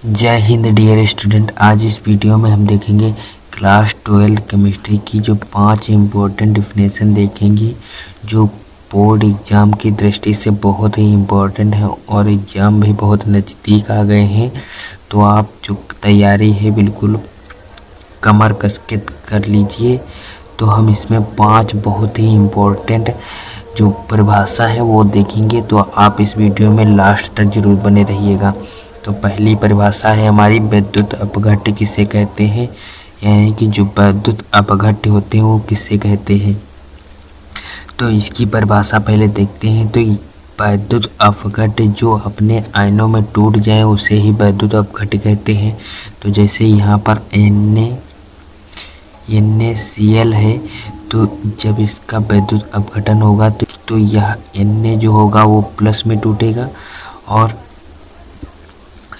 जय Hind dear student. आज इस वीडियो में हम देखेंगे क्लास 12 केमिस्ट्री की जो 5 इम्पोर्टेंट डिफिनेशन देखेंगे जो बोर्ड एग्ज़ाम की दृष्टि से बहुत ही इम्पोर्टेंट है और एग्ज़ाम भी बहुत नज़दीक आ गए हैं। तो आप जो तैयारी है बिल्कुल कमर कस के कर लीजिए। तो हम इसमें 5 बहुत ही इम्पोर्टेंट जो परिभाषा है वो देखेंगे, तो आप इस वीडियो में लास्ट तक ज़रूर बने रहिएगा। तो पहली परिभाषा है हमारी, विद्युत अपघट्य किसे कहते हैं, यानी कि जो विद्युत अपघट्य होते हैं वो किसे कहते हैं। तो इसकी परिभाषा पहले देखते हैं। तो विद्युत अपघट्य जो अपने आयनों में टूट जाए उसे ही विद्युत अपघट्य कहते हैं। तो जैसे यहाँ पर NaCl है, तो जब इसका विद्युत अपघटन होगा तो यह Na जो होगा वो प्लस में टूटेगा और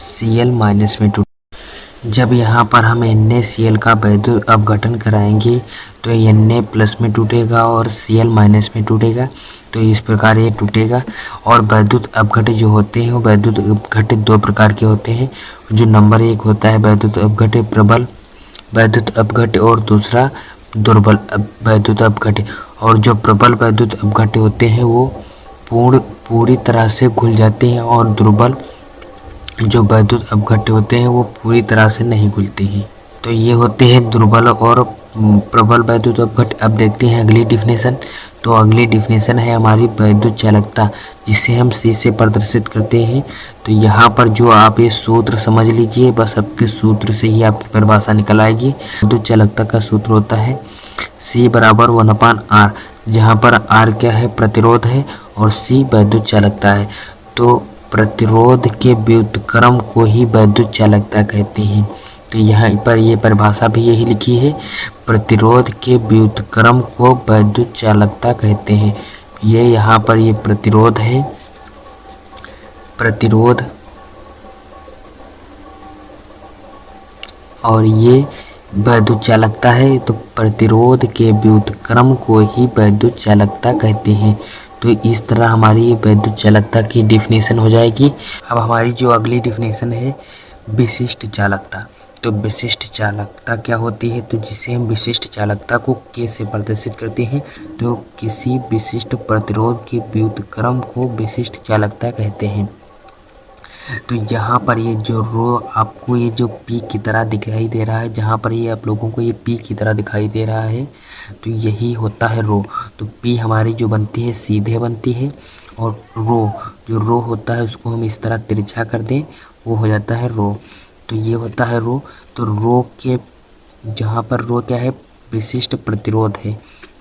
Cl माइनस में टूटेगा। जब यहाँ पर हम NaCl का विद्युत अपघटन कराएंगे तो Na प्लस में टूटेगा और Cl माइनस में टूटेगा। तो इस प्रकार ये टूटेगा। और विद्युत अपघट्य जो होते हैं वो विद्युत अपघट्य 2 प्रकार के होते हैं। जो नंबर 1 होता है विद्युत अपघट्य प्रबल वैद्युत अपघट्य और दूसरा दुर्बल वैद्युत अपघट्य। और जो प्रबल वैद्युत अपघट्य होते हैं वो पूरी तरह से घुल जाते हैं और दुर्बल जो वैद्युत अपघट्य होते हैं वो पूरी तरह से नहीं घुलते हैं। तो ये होते हैं दुर्बल और प्रबल वैद्युत अपघट्य। अब देखते हैं अगली डिफिनेशन। तो अगली डिफिनेशन है हमारी वैद्युत चालकता, जिसे हम C से प्रदर्शित करते हैं। तो यहाँ पर जो आप ये सूत्र समझ लीजिए, बस आपके सूत्र से ही आपकी परिभाषा निकल आएगी। वैद्युत चालकता का सूत्र होता है C बराबर 1/R, जहाँ पर R क्या है, प्रतिरोध है, और C वैद्युत चालकता है। तो प्रतिरोध के व्युत्क्रम को ही वैद्युत चालकता कहते हैं। तो यहाँ पर ये परिभाषा भी यही लिखी है, प्रतिरोध के व्युत्क्रम को वैद्युत चालकता कहते हैं। ये यहाँ पर ये प्रतिरोध है, प्रतिरोध, और ये वैद्युत चालकता है। तो प्रतिरोध के व्युत्क्रम को ही वैद्युत चालकता कहते हैं। तो इस तरह हमारी ये वैद्युत चालकता की डिफिनेशन हो जाएगी। अब हमारी जो अगली डिफिनेशन है विशिष्ट चालकता। तो विशिष्ट चालकता क्या होती है, तो जिसे हम विशिष्ट चालकता को K से प्रदर्शित करते हैं। तो किसी विशिष्ट प्रतिरोध के व्युत्क्रम को विशिष्ट चालकता कहते हैं। तो यहाँ पर ये जो रो आपको ये जो P की तरह दिखाई दे रहा है, जहाँ पर ये आप लोगों को ये P की तरह दिखाई दे रहा है, तो यही होता है रो। तो P हमारी जो बनती है सीधे बनती है, और रो होता है उसको हम इस तरह तिरछा कर दें, वो हो जाता है रो। तो ये होता है रो। तो रो के जहाँ पर रो क्या है, विशिष्ट प्रतिरोध है।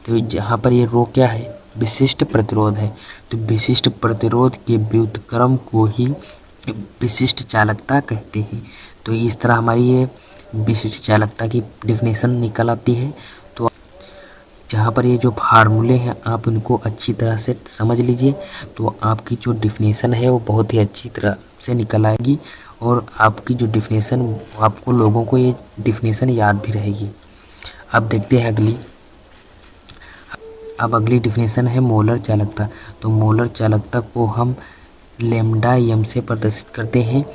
तो जहाँ पर ये रो क्या है, विशिष्ट प्रतिरोध है। तो विशिष्ट प्रतिरोध के व्युत्क्रम को ही विशिष्ट चालकता कहते हैं। तो इस तरह हमारी ये विशिष्ट चालकता की डिफिनेशन निकल आती है। तो जहाँ पर ये जो फार्मूले हैं आप उनको अच्छी तरह से समझ लीजिए, तो आपकी जो डिफिनेशन है वो बहुत ही अच्छी तरह से निकल आएगी, और आपकी जो डिफिनेशन, आपको लोगों को ये डिफिनेशन याद भी रहेगी। अब देखते हैं अगली। अब अगली डिफिनेशन है मोलर चालकता। तो मोलर चालकता को हम लैम्डा m से प्रदर्शित करते हैं।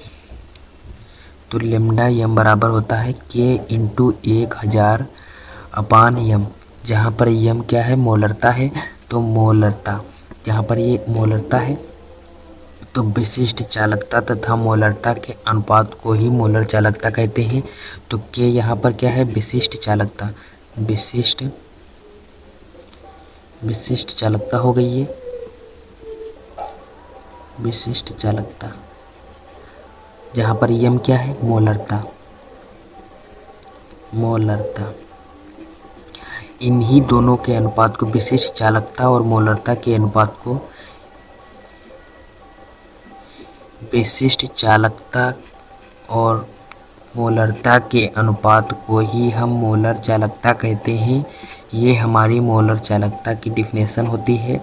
तो लैम्डा m बराबर होता है K × 1000/m, जहाँ पर m क्या है, मोलरता है। तो मोलरता, जहाँ पर ये मोलरता है, तो विशिष्ट चालकता तथा मोलरता के अनुपात को ही मोलर चालकता कहते हैं। तो K यहाँ पर क्या है, विशिष्ट चालकता, विशिष्ट चालकता हो गई है, विशिष्ट चालकता, जहाँ पर m क्या है, मोलरता। इन्हीं दोनों के अनुपात को, विशिष्ट चालकता और मोलरता के अनुपात को, विशिष्ट चालकता और मोलरता के अनुपात को ही हम मोलर चालकता कहते हैं। ये हमारी मोलर चालकता की डिफिनेशन होती है।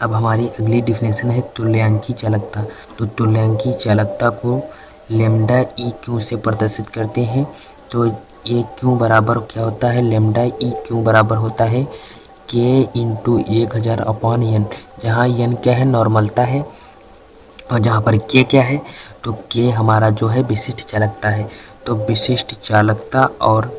अब हमारी अगली डिफिनेशन है तुल्यांकी चालकता। तो तुल्यांकी चालकता को लैम्डा EQ से प्रदर्शित करते हैं। तो ये Q बराबर क्या होता है, लैम्डा EQ बराबर होता है K × 1000/n, जहाँ n क्या है, नॉर्मलता है, और जहाँ पर K क्या है, तो के हमारा जो है विशिष्ट चालकता है। तो विशिष्ट चालकता और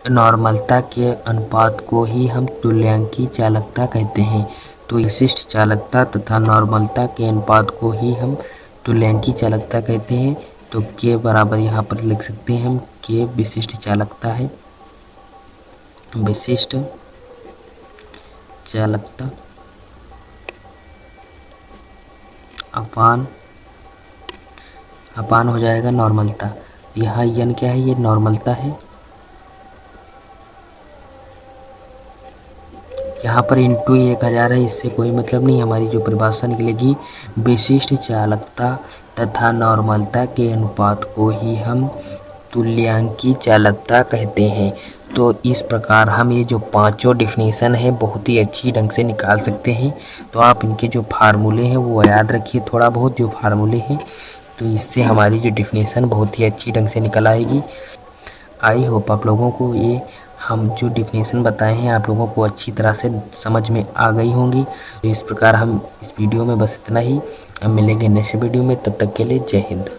नॉर्मलता के अनुपात को ही हम तुल्यांकी चालकता कहते हैं। तो विशिष्ट चालकता तथा नॉर्मलता के अनुपात को ही हम तुल्यांकी चालकता कहते हैं। तो के बराबर यहाँ पर लिख सकते हैं हम, के विशिष्ट चालकता है, विशिष्ट चालकता अपान हो जाएगा नॉर्मलता। यहाँ यन क्या है, ये नॉर्मलता है, यहाँ पर इंटू 1000 है, इससे कोई मतलब नहीं। हमारी जो परिभाषा निकलेगी, विशिष्ट चालकता तथा नॉर्मलता के अनुपात को ही हम तुल्यांकी चालकता कहते हैं। तो इस प्रकार हम ये जो पांचों डिफिनीशन है बहुत ही अच्छी ढंग से निकाल सकते हैं। तो आप इनके जो फार्मूले हैं वो याद रखिए, थोड़ा बहुत जो फार्मूले हैं, तो इससे हमारी जो डिफिनीशन बहुत ही अच्छी ढंग से निकल आएगी। आई होप आप लोगों को ये हम जो डिफिनीशन बताए हैं आप लोगों को अच्छी तरह से समझ में आ गई होंगी। तो इस प्रकार हम इस वीडियो में बस इतना ही। अब मिलेंगे नेक्स्ट वीडियो में, तब तक के लिए जय हिंद।